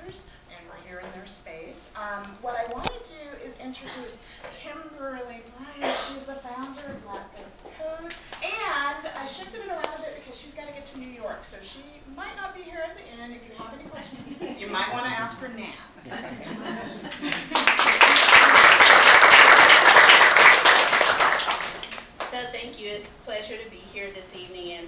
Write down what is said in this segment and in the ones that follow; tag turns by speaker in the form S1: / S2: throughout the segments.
S1: teachers, and we're here in their space. What I want to do is introduce Kimberly Bryant. She's the founder of BlackGirlsCode, and I shifted it around a bit because she's got to get to New York, so she might not be here at the end. If you have any questions, you might want to ask her now.
S2: So thank you. It's a pleasure to be here this evening, and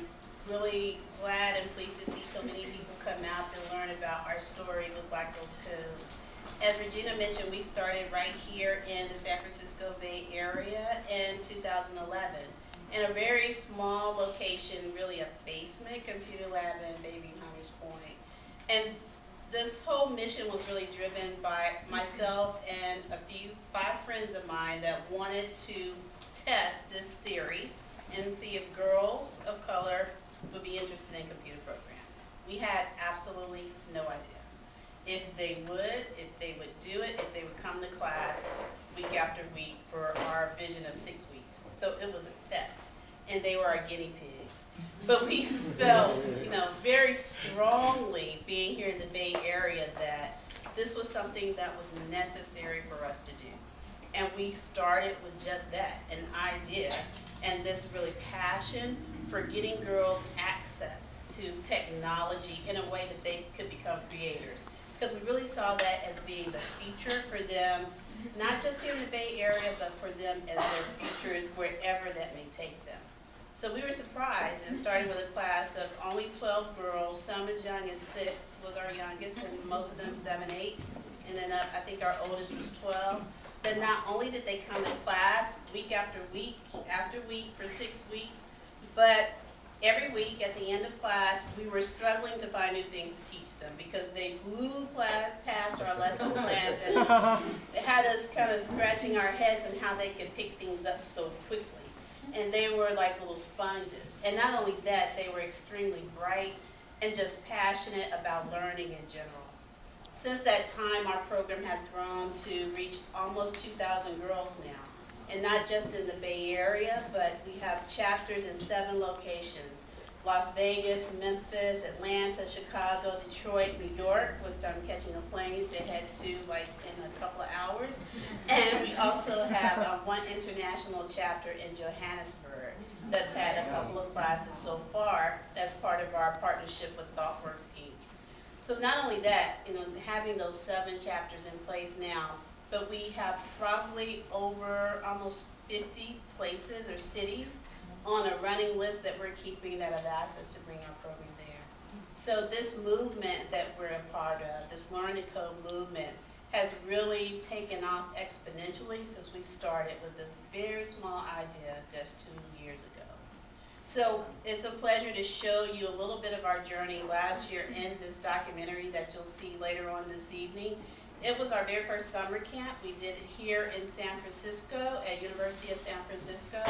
S2: really glad and pleased to see so many people come out to learn about our story with BlackGirlsCode. As Regina mentioned, we started right here in the San Francisco Bay Area in 2011 in a very small location, really a basement computer lab in Baby Hunters Point. And this whole mission was really driven by myself and five friends of mine that wanted to test this theory and see if girls of color would be interested in computer programming. We had absolutely no idea if they would do it, if they would come to class week after week for our vision of 6 weeks. So it was a test, and they were our guinea pigs. But we felt, very strongly being here in the Bay Area that this was something that was necessary for us to do. And we started with just that, an idea, and this really passion for getting girls access to technology in a way that they could become creators. Because we really saw that as being the future for them, not just here in the Bay Area, but for them as their futures wherever that may take them. So we were surprised and starting with a class of only 12 girls, some as young as 6 was our youngest, and most of them 7, 8, and then I think our oldest was 12. That not only did they come to class week after week for 6 weeks, but every week at the end of class, we were struggling to find new things to teach them because they blew past our lesson plans and they had us kind of scratching our heads on how they could pick things up so quickly. And they were like little sponges. And not only that, they were extremely bright and just passionate about learning in general. Since that time, our program has grown to reach almost 2,000 girls now. And not just in the Bay Area, but we have chapters in 7 locations. Las Vegas, Memphis, Atlanta, Chicago, Detroit, New York, which I'm catching a plane to head to like in a couple of hours. And we also have one international chapter in Johannesburg that's had a couple of classes so far as part of our partnership with ThoughtWorks, Inc. So not only that, having those 7 chapters in place now, but we have probably over almost 50 places or cities on a running list that we're keeping that have asked us to bring our program there. So this movement that we're a part of, this Learn to Code movement, has really taken off exponentially since we started with a very small idea just 2 years ago. So it's a pleasure to show you a little bit of our journey last year in this documentary that you'll see later on this evening. It was our very first summer camp. We did it here in San Francisco at University of San Francisco,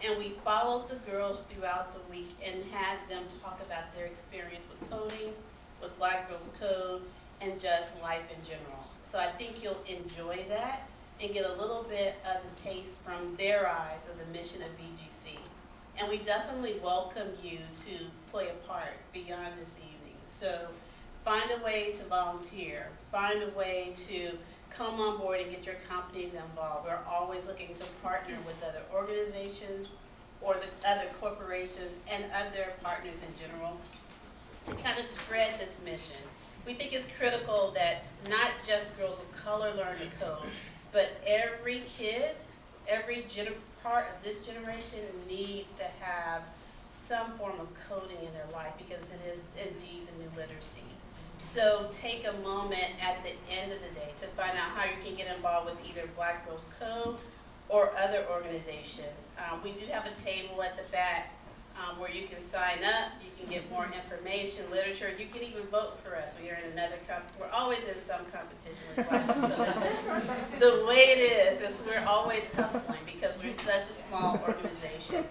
S2: and we followed the girls throughout the week and had them talk about their experience with coding, with BlackGirlsCode, and just life in general. So I think you'll enjoy that and get a little bit of the taste from their eyes of the mission of BGC. And we definitely welcome you to play a part beyond this evening. So find a way to volunteer. Find a way to come on board and get your companies involved. We're always looking to partner with other organizations or the other corporations and other partners in general to kind of spread this mission. We think it's critical that not just girls of color learn to code, but every kid, every part of this generation needs to have some form of coding in their life because it is indeed the new literacy. So take a moment at the end of the day to find out how you can get involved with either BlackGirlsCode or other organizations. We do have a table at the back where you can sign up, you can get more information, literature, you can even vote for us. We are in another we're always in some competition with BlackGirlsCode. The way it is we're always hustling because we're such a small organization.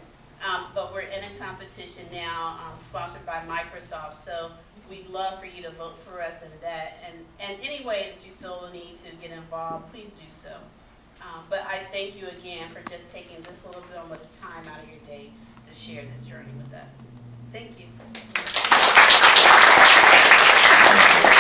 S2: But we're in a competition now sponsored by Microsoft, so we'd love for you to vote for us in that. And any way that you feel the need to get involved, please do so. But I thank you again for just taking this little bit of time out of your day to share this journey with us. Thank you.